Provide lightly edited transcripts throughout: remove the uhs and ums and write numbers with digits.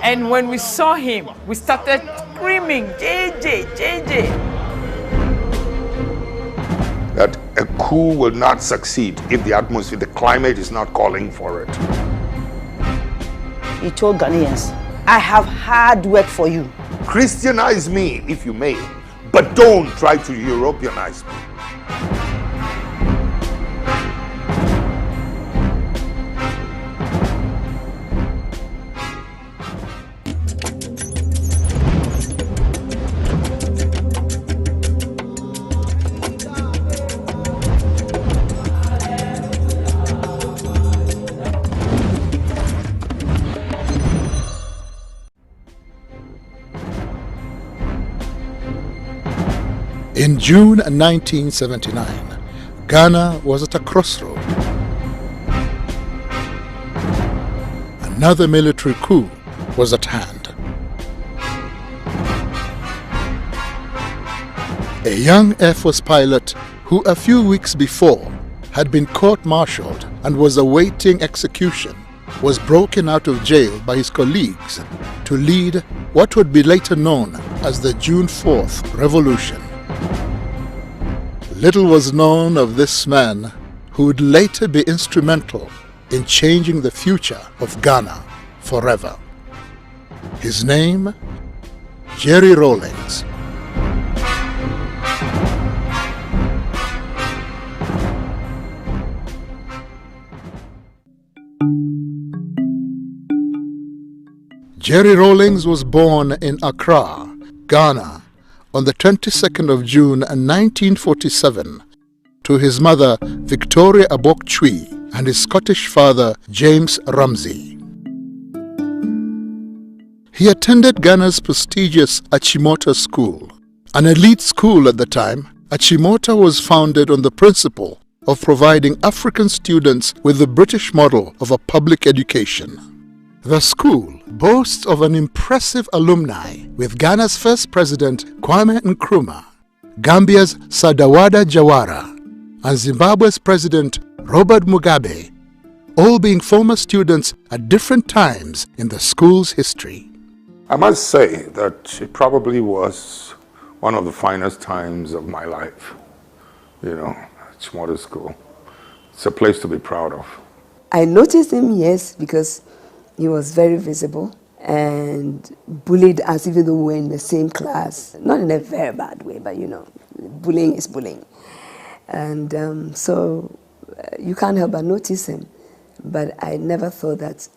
And when we saw him, we started screaming, JJ, JJ. That a coup will not succeed if the atmosphere, the climate is not calling for it. He told Ghanaians, I have hard work for you. Christianize me if you may, but don't try to Europeanize me. In June 1979, Ghana was at a crossroad. Another military coup was at hand. A young Air Force pilot who a few weeks before had been court-martialed and was awaiting execution was broken out of jail by his colleagues to lead what would be later known as the June 4th Revolution. Little was known of this man who would later be instrumental in changing the future of Ghana forever. His name, Jerry Rawlings. Jerry Rawlings was born in Accra, Ghana, on the 22nd of June 1947 to his mother Victoria Abokchui and his Scottish father James Ramsey. He attended Ghana's prestigious Achimota School. An elite school at the time, Achimota was founded on the principle of providing African students with the British model of a public education. The school boasts of an impressive alumni with Ghana's first president Kwame Nkrumah, Gambia's Sadawada Jawara, and Zimbabwe's president Robert Mugabe, all being former students at different times in the school's history. I must say that it probably was one of the finest times of my life. You know, Achimota School. It's a place to be proud of. I noticed him, yes, because he was very visible and bullied us even though we were in the same class. Not in a very bad way, but you know, bullying is bullying. And so you can't help but notice him. But I never thought that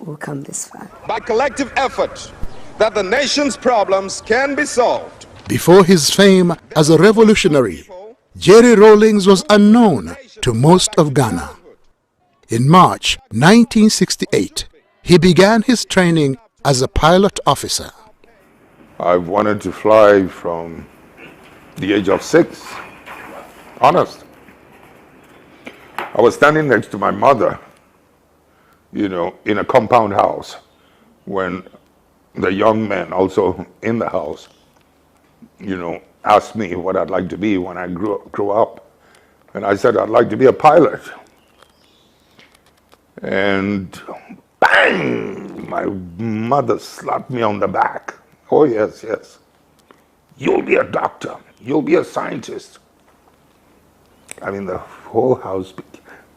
we'll come this far. By collective effort, that the nation's problems can be solved. Before his fame as a revolutionary, Jerry Rawlings was unknown to most of Ghana. In March 1968, he began his training as a pilot officer. I've wanted to fly from the age of 6. Honest. I was standing next to my mother, you know, in a compound house when the young men also in the house, you know, asked me what I'd like to be when I grew up. And I said, I'd like to be a pilot. And bang! My mother slapped me on the back. Oh, yes, yes. You'll be a doctor. You'll be a scientist. I mean, the whole house,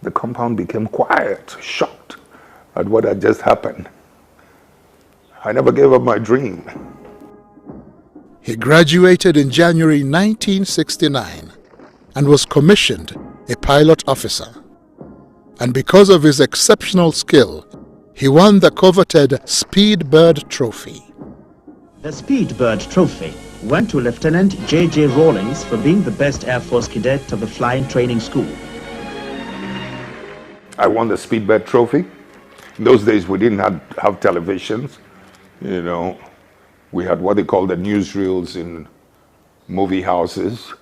the compound became quiet, shocked at what had just happened. I never gave up my dream. He graduated in January 1969 and was commissioned a pilot officer. And because of his exceptional skill, he won the coveted Speed Bird Trophy. The Speed Bird Trophy went to Lieutenant J.J. Rawlings for being the best Air Force cadet of the flying training school. I won the Speed Bird Trophy. In those days, we didn't have televisions. You know, we had what they call the newsreels in movie houses.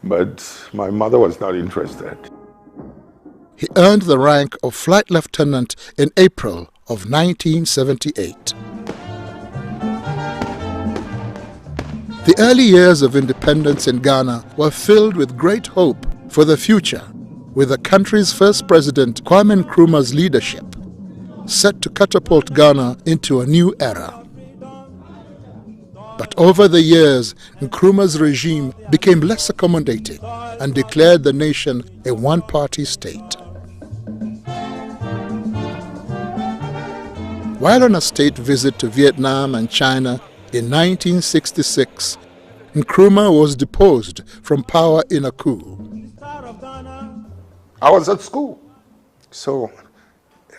But my mother was not interested. He earned the rank of flight lieutenant in April of 1978. The early years of independence in Ghana were filled with great hope for the future, with the country's first president Kwame Nkrumah's leadership. set to catapult Ghana into a new era. But over the years, Nkrumah's regime became less accommodating and declared the nation a one-party state. While on a state visit to Vietnam and China in 1966, Nkrumah was deposed from power in a coup. I was at school. So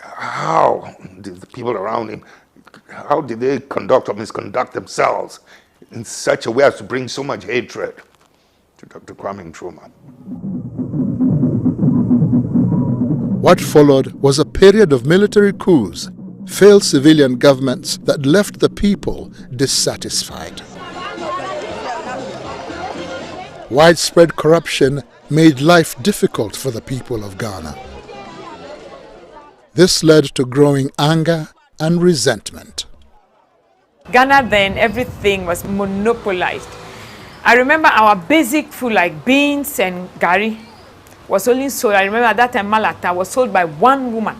how did the people around him, how did they conduct or misconduct themselves in such a way as to bring so much hatred to Dr. Kwame Nkrumah? What followed was a period of military coups, failed civilian governments that left the people dissatisfied. Widespread corruption made life difficult for the people of Ghana. This led to growing anger and resentment. Ghana then, everything was monopolized. I remember our basic food like beans and gari was only sold. I remember at that time Malata was sold by one woman.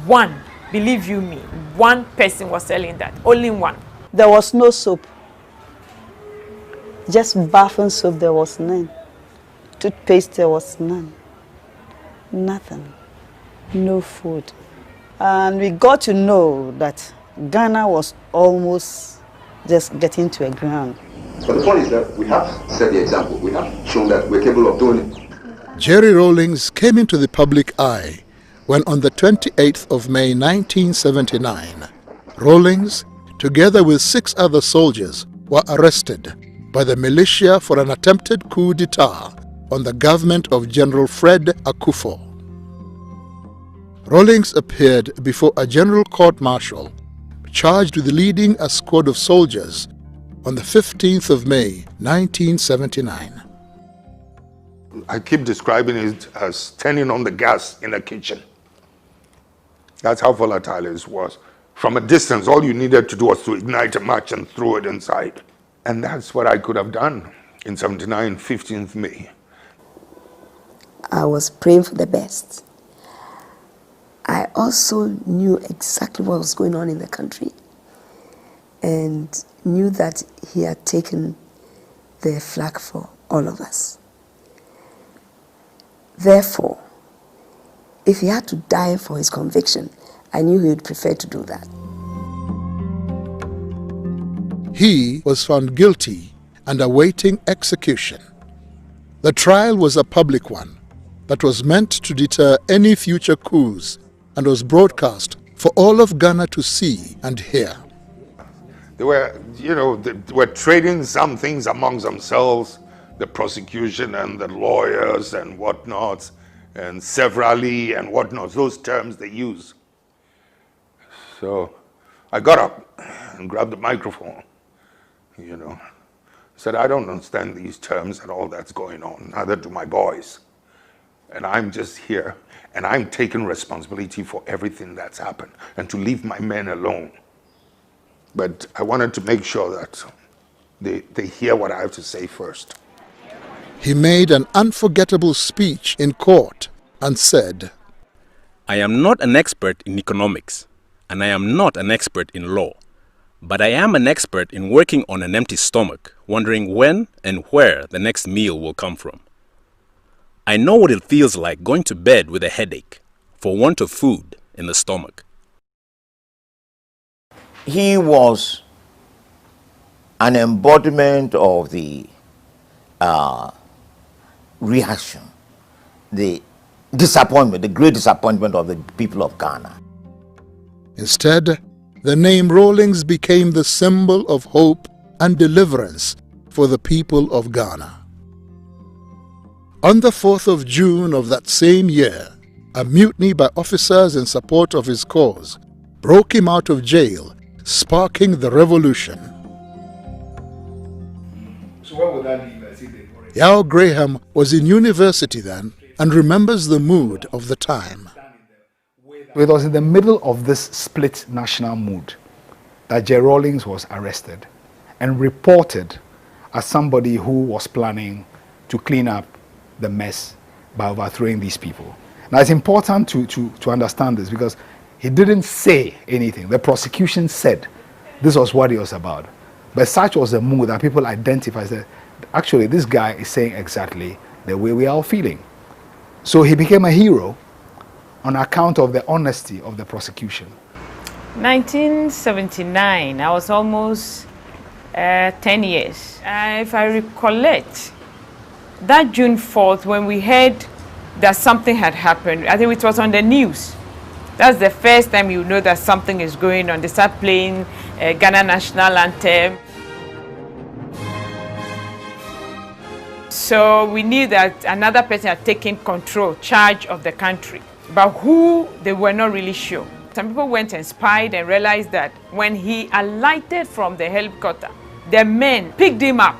One, believe you me, one person was selling that, only one. There was no soap. Just bath and soap, there was none. Toothpaste, there was none. Nothing. No food. And we got to know that Ghana was almost just getting to a ground. But the point is that we have set the example. We have shown that we're capable of doing it. Jerry Rawlings came into the public eye when on the 28th of May 1979, Rawlings, together with 6 other soldiers, were arrested by the militia for an attempted coup d'etat on the government of General Fred Akufo. Rawlings appeared before a general court-martial charged with leading a squad of soldiers on the 15th of May 1979. I keep describing it as turning on the gas in a kitchen. That's how volatile it was. From a distance, all you needed to do was to ignite a match and throw it inside. And that's what I could have done in 79, 15th May. I was praying for the best. I also knew exactly what was going on in the country and knew that he had taken the flag for all of us. Therefore, if he had to die for his conviction, I knew he would prefer to do that. He was found guilty and awaiting execution. The trial was a public one that was meant to deter any future coups and was broadcast for all of Ghana to see and hear. They were, they were trading some things amongst themselves, the prosecution and the lawyers and whatnots, and severally and whatnots, those terms they use. So I got up and grabbed the microphone, said, I don't understand these terms and all that's going on, neither do my boys. And I'm just here, and I'm taking responsibility for everything that's happened, and to leave my men alone. But I wanted to make sure that they hear what I have to say first. He made an unforgettable speech in court and said, I am not an expert in economics, and I am not an expert in law, but I am an expert in working on an empty stomach, wondering when and where the next meal will come from. I know what it feels like going to bed with a headache for want of food in the stomach. He was an embodiment of the reaction, the disappointment, the great disappointment of the people of Ghana. Instead, the name Rawlings became the symbol of hope and deliverance for the people of Ghana. On the 4th of June of that same year, a mutiny by officers in support of his cause broke him out of jail, sparking the revolution. So what would that mean? Yao Graham was in university then and remembers the mood of the time. It was in the middle of this split national mood that J. Rawlings was arrested and reported as somebody who was planning to clean up the mess by overthrowing these people. Now it's important to understand this, because He didn't say anything. The prosecution said this was what it was about. But such was the mood that people identified that actually this guy is saying exactly the way we are all feeling. So he became a hero on account of the honesty of the prosecution. 1979, I was almost 10 years. If I recollect, that June 4th, when we heard that something had happened, I think it was on the news. That's the first time you know that something is going on. They start playing Ghana national anthem. So we knew that another person had taken charge of the country. But who, they were not really sure. Some people went and spied and realized that when he alighted from the helicopter, the men picked him up.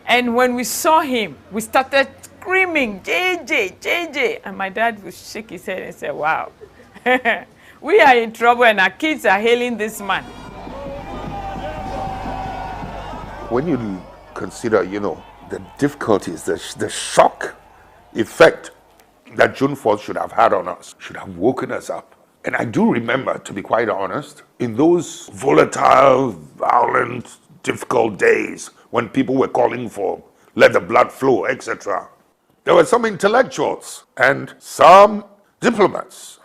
And when we saw him, we started screaming, JJ, JJ. And my dad would shake his head and say, wow, we are in trouble and our kids are hailing this man. When you consider, the difficulties, the shock effect that June 4th should have had on us, should have woken us up. And I do remember, to be quite honest, in those volatile, violent, difficult days when people were calling for let the blood flow, etc., there were some intellectuals and some diplomats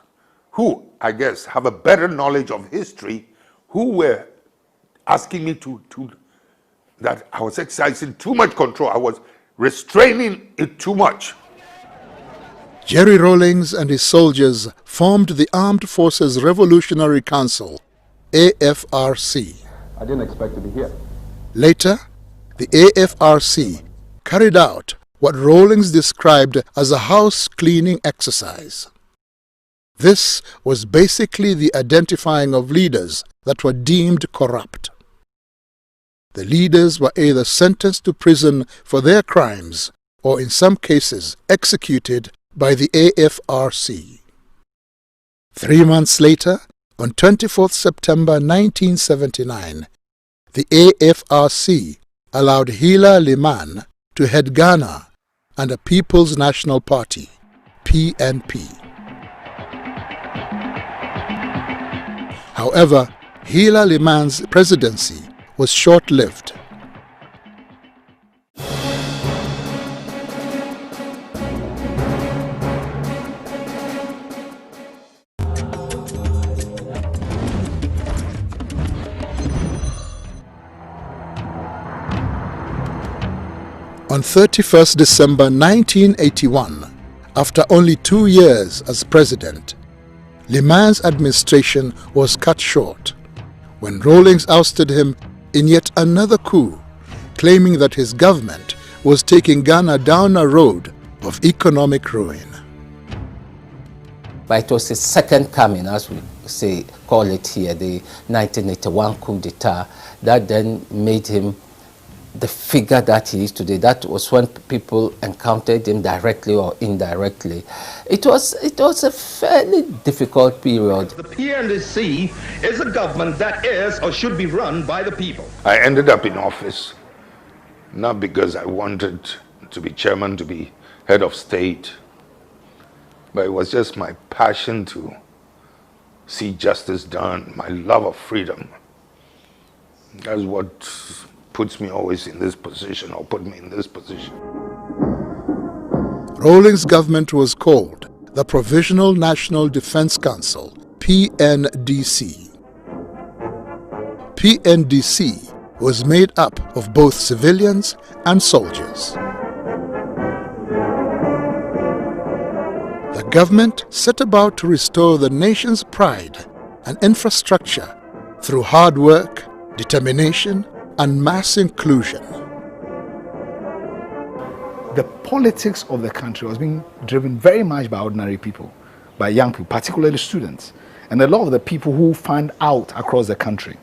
who, I guess, have a better knowledge of history, who were asking me that I was exercising too much control. I was restraining it too much. Jerry Rawlings and his soldiers formed the Armed Forces Revolutionary Council, AFRC. I didn't expect to be here. Later, the AFRC carried out what Rawlings described as a house cleaning exercise. This was basically the identifying of leaders that were deemed corrupt. The leaders were either sentenced to prison for their crimes or in some cases executed by the AFRC. 3 months later, on 24th September 1979, the AFRC allowed Hila Liman to head Ghana and the People's National Party, PNP. However, Hila Liman's presidency was short-lived. On 31st December 1981, after only 2 years as president, Liman's administration was cut short when Rawlings ousted him in yet another coup, claiming that his government was taking Ghana down a road of economic ruin. But it was his second coming, as we call it here, the 1981 coup d'etat, that then made him the figure that he is today. That was when people encountered him directly or indirectly. It was a fairly difficult period. The PNDC is a government that is or should be run by the people. I ended up in office not because I wanted to be chairman, to be head of state, but it was just my passion to see justice done, my love of freedom. That's what puts me always in this position, or put me in this position. Rawlings' government was called the Provisional National Defense Council, PNDC. PNDC was made up of both civilians and soldiers. The government set about to restore the nation's pride and infrastructure through hard work, determination, and mass inclusion. The politics of the country was being driven very much by ordinary people, by young people, particularly students. And a lot of the people who fanned out across the country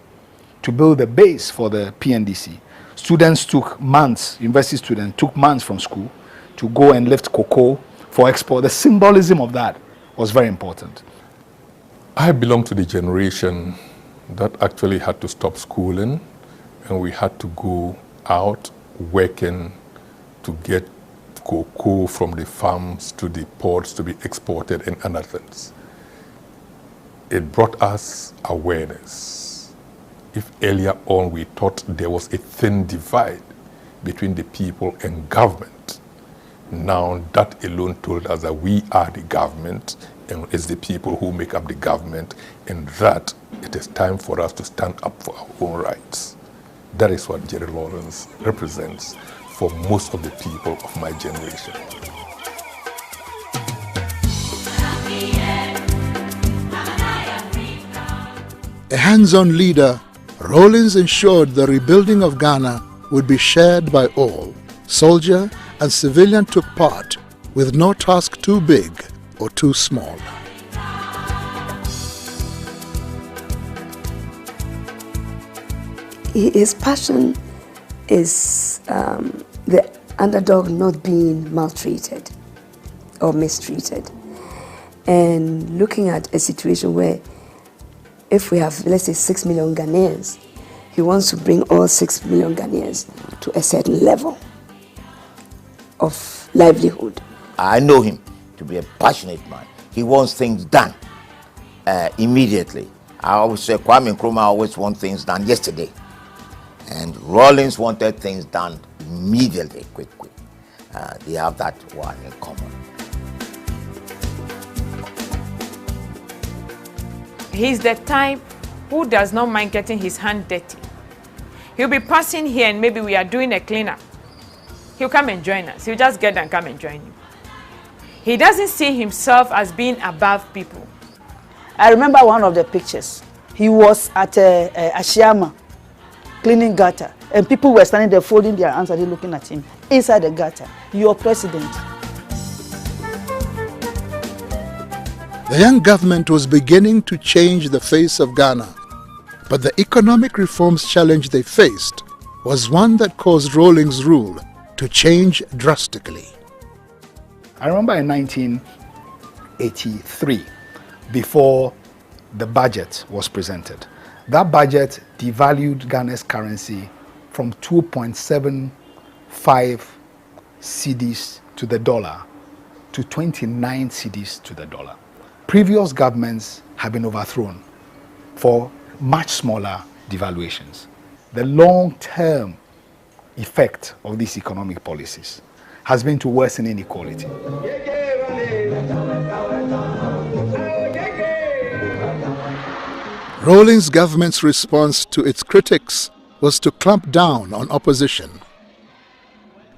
to build the base for the PNDC. Students took months, university students took months from school to go and lift cocoa for export. The symbolism of that was very important. I belong to the generation that actually had to stop schooling, and we had to go out working to get cocoa from the farms to the ports to be exported and other things. it brought us awareness. If earlier on we thought there was a thin divide between the people and government, now that alone told us that we are the government and it's the people who make up the government, and that it is time for us to stand up for our own rights. That is what Jerry Rawlings represents for most of the people of my generation. A hands-on leader, Rawlings ensured the rebuilding of Ghana would be shared by all. Soldier and civilian took part, with no task too big or too small. His passion is the underdog not being maltreated or mistreated, and looking at a situation where if we have, let's say, 6 million Ghanaians, he wants to bring all 6 million Ghanaians to a certain level of livelihood. I know him to be a passionate man. He wants things done immediately. I always say Kwame Nkrumah always wants things done yesterday. And Rawlings wanted things done immediately, quick. They have that one in common. He's the type who does not mind getting his hand dirty. He'll be passing here and maybe we are doing a cleanup. He'll come and join us. He'll just get and come and join you. He doesn't see himself as being above people. I remember one of the pictures. He was at Ashiama, cleaning gutter, and people were standing there folding their hands and looking at him inside the gutter. Your president. The young government was beginning to change the face of Ghana, but the economic reforms challenge they faced was one that caused Rawlings' rule to change drastically. I remember in 1983, before the budget was presented, that budget devalued Ghana's currency from 2.75 cedis to the dollar to 29 cedis to the dollar. Previous governments have been overthrown for much smaller devaluations. The long-term effect of these economic policies has been to worsen inequality. Rawlings' government's response to its critics was to clamp down on opposition.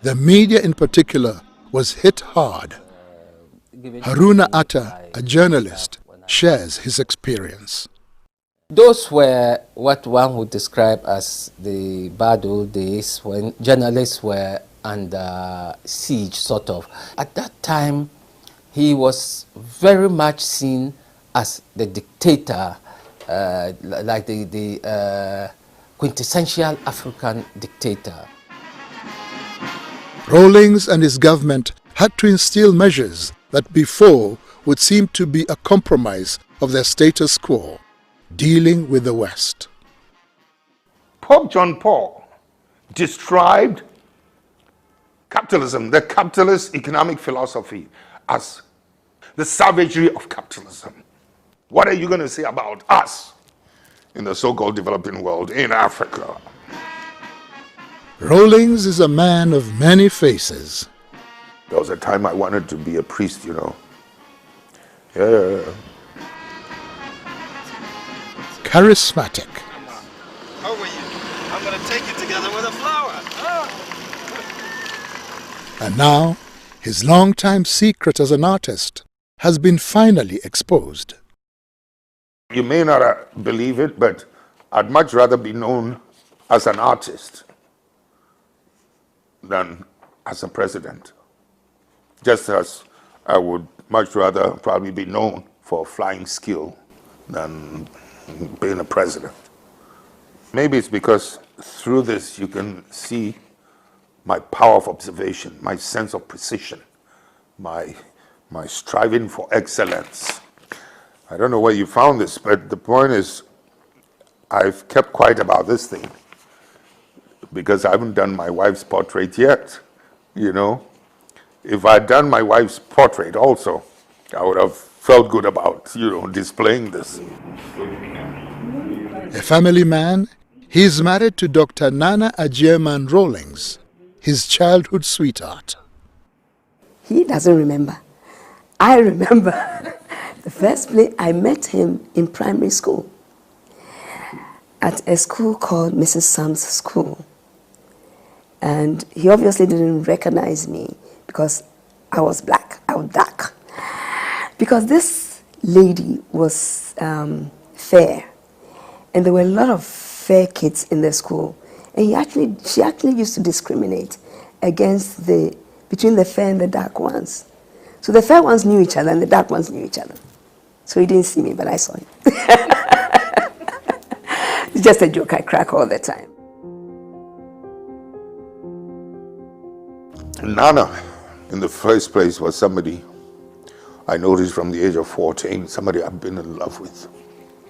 The media in particular was hit hard. Haruna Atta, a journalist, shares his experience. Those were what one would describe as the bad old days when journalists were under siege, sort of. At that time, he was very much seen as the dictator, like the quintessential African dictator. Rawlings and his government had to instill measures that before would seem to be a compromise of their status quo, dealing with the West. Pope John Paul described capitalism, the capitalist economic philosophy, as the savagery of capitalism. What are you going to say about us in the so-called developing world, in Africa? Rawlings is a man of many faces. There was a time I wanted to be a priest, you know. Yeah. Charismatic. How are you? I'm going to take you together with a flower. And now, his long-time secret as an artist has been finally exposed. You may not believe it, but I'd much rather be known as an artist than as a president. Just as I would much rather probably be known for flying skill than being a president. Maybe it's because through this you can see my power of observation, my sense of precision, my striving for excellence. I don't know where you found this, but the point is I've kept quiet about this thing because I haven't done my wife's portrait yet, you know. If I had done my wife's portrait also, I would have felt good about, displaying this. A family man, he is married to Dr. Nana Ajeman Rawlings, his childhood sweetheart. He doesn't remember. I remember the first place I met him in primary school at a school called Mrs. Sam's School. And he obviously didn't recognize me because I was black, I was dark. Because this lady was fair, and there were a lot of fair kids in the school. And she actually used to discriminate between the fair and the dark ones. So the fair ones knew each other and the dark ones knew each other. So he didn't see me, but I saw him. It's just a joke I crack all the time. Nana, in the first place, was somebody I noticed from the age of 14, somebody I've been in love with.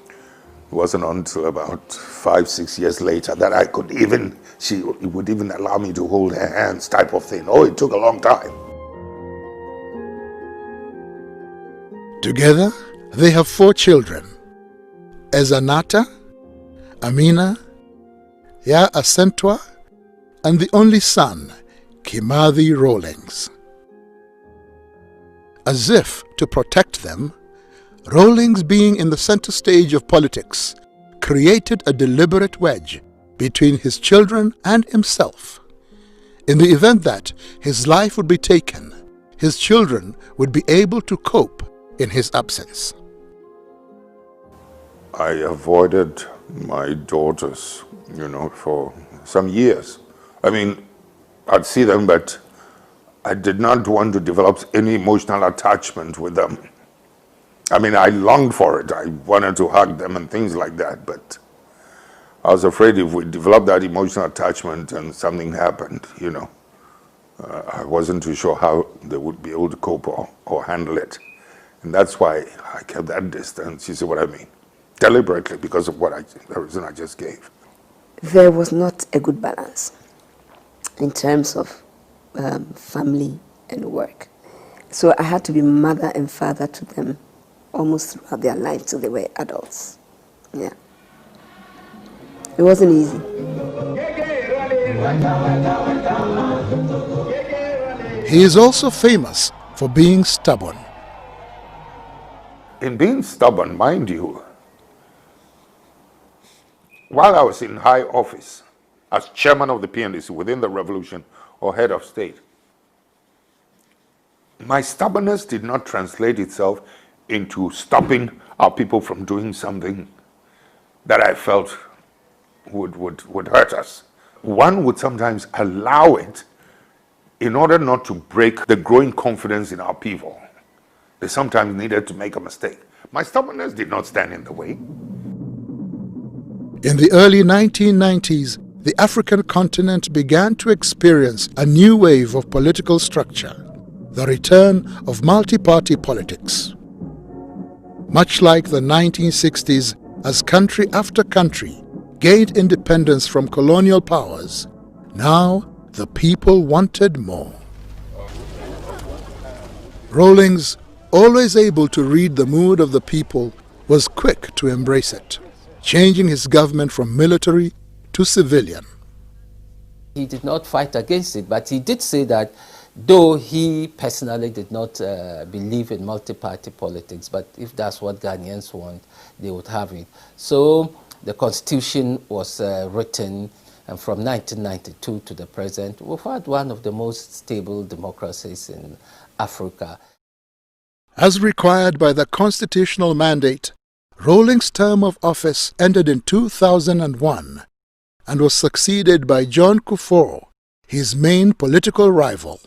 It wasn't until about 5-6 years later that she would even allow me to hold her hands, type of thing. Oh, it took a long time. Together, they have 4 children: Ezanata, Amina, Ya Asentwa, and the only son, Kimathi Rawlings. As if to protect them, Rawlings, being in the center stage of politics, created a deliberate wedge between his children and himself. In the event that his life would be taken, his children would be able to cope in his absence. I avoided my daughters, for some years. I mean, I'd see them, but I did not want to develop any emotional attachment with them. I mean, I longed for it. I wanted to hug them and things like that, but I was afraid if we developed that emotional attachment and something happened, I wasn't too sure how they would be able to cope or handle it. And that's why I kept that distance. You see what I mean? Deliberately, because of the reason I just gave. There was not a good balance in terms of family and work. So I had to be mother and father to them almost throughout their life till they were adults. Yeah. It wasn't easy. He is also famous for being stubborn. In being stubborn, mind you, while I was in high office as chairman of the PNDC within the revolution or head of state, my stubbornness did not translate itself into stopping our people from doing something that I felt would hurt us. One would sometimes allow it in order not to break the growing confidence in our people. They sometimes needed to make a mistake. My stubbornness did not stand in the way. In the early 1990s, the African continent began to experience a new wave of political structure, the return of multi-party politics. Much like the 1960s, as country after country gained independence from colonial powers, now the people wanted more. Rawlings, always able to read the mood of the people, was quick to embrace it, changing his government from military to civilian. He did not fight against it, but he did say that though he personally did not believe in multi-party politics, but if that's what Ghanaians want, they would have it. So the constitution was written, and from 1992 to the present, we've had one of the most stable democracies in Africa. As required by the constitutional mandate, Rawlings' term of office ended in 2001 and was succeeded by John Kufuor, his main political rival.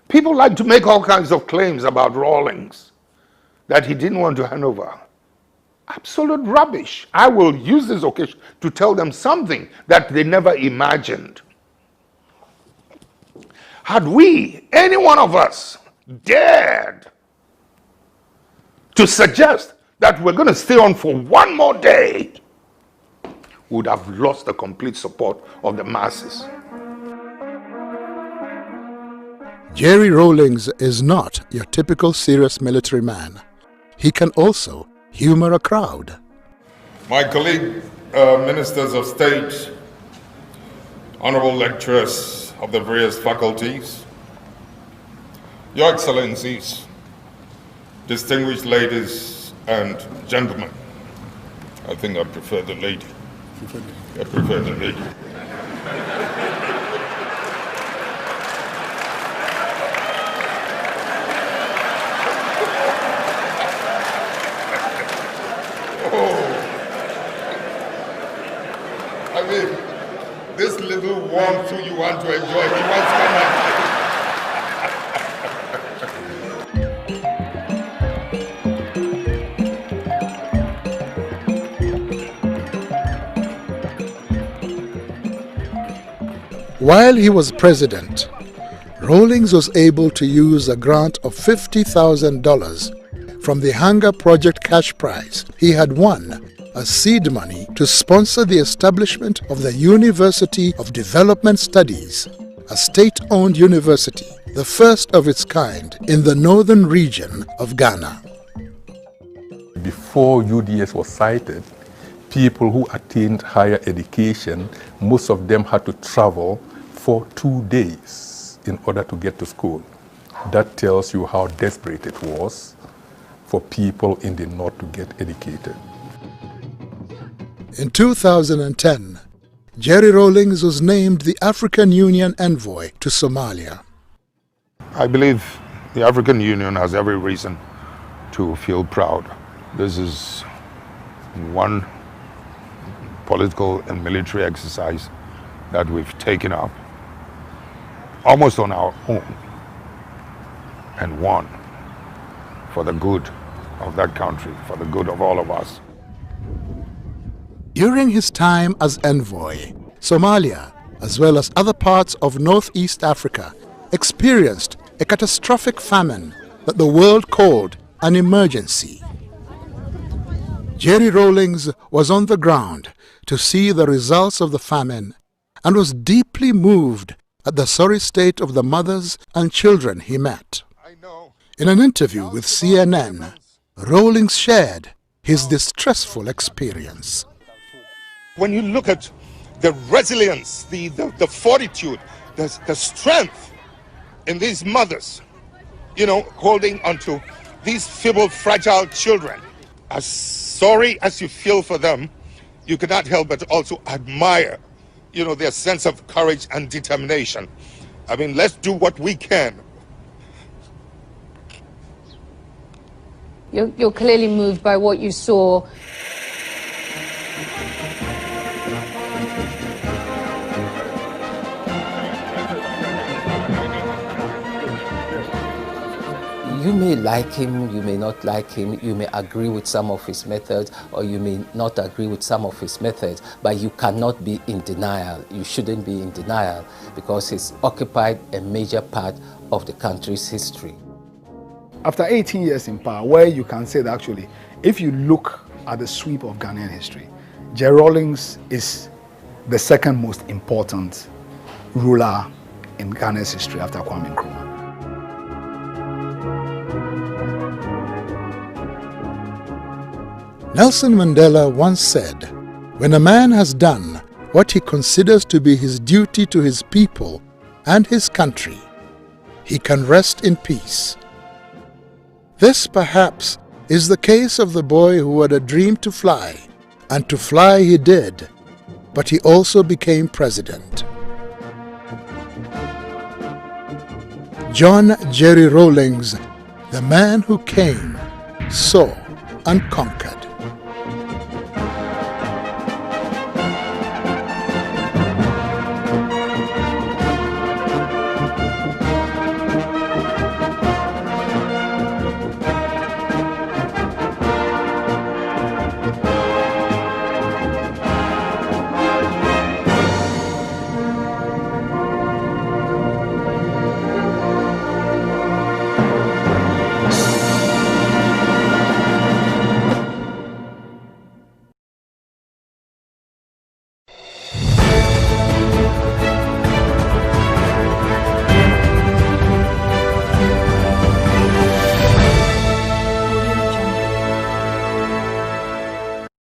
People like to make all kinds of claims about Rawlings, that he didn't want to hand over. Absolute rubbish. I will use this occasion to tell them something that they never imagined. Had we, any one of us, dared to suggest that we're going to stay on for one more day, we would have lost the complete support of the masses. Jerry Rawlings is not your typical serious military man, he can also humor a crowd. My colleague, ministers of state, honorable lecturers of the various faculties, your excellencies, distinguished ladies and gentlemen. I think I prefer the lady. I prefer the lady. I mean, this little warmth who you want to enjoy, he wants to come out. While he was president, Rawlings was able to use a grant of $50,000 from the Hunger Project cash prize he had won as seed money to sponsor the establishment of the University of Development Studies, a state-owned university, the first of its kind in the northern region of Ghana. Before UDS was cited, people who attained higher education, most of them had to travel for 2 days in order to get to school. That tells you how desperate it was for people in the north to get educated. In 2010, Jerry Rawlings was named the African Union envoy to Somalia. I believe the African Union has every reason to feel proud. This is one political and military exercise that we've taken up almost on our own and won for the good of that country, for the good of all of us. During his time as envoy, Somalia, as well as other parts of Northeast Africa, experienced a catastrophic famine that the world called an emergency. Jerry Rawlings was on the ground to see the results of the famine and was deeply moved at the sorry state of the mothers and children he met. In an interview with CNN, Rawlings shared his distressful experience. When you look at the resilience, the fortitude, the strength in these mothers, you know, holding onto these feeble, fragile children, as sorry as you feel for them, you cannot help but also admire, you know, their sense of courage and determination. I mean, let's do what we can. You're clearly moved by what you saw. You may like him, you may not like him, you may agree with some of his methods, or you may not agree with some of his methods, but you cannot be in denial. You shouldn't be in denial because he's occupied a major part of the country's history. After 18 years in power, where you can say that actually, if you look at the sweep of Ghanaian history, Jerry Rawlings is the second most important ruler in Ghana's history after Kwame Nkrumah. Nelson Mandela once said, "When a man has done what he considers to be his duty to his people and his country, he can rest in peace." This, perhaps, is the case of the boy who had a dream to fly, and to fly he did, but he also became president. John Jerry Rawlings, the man who came, saw, and conquered.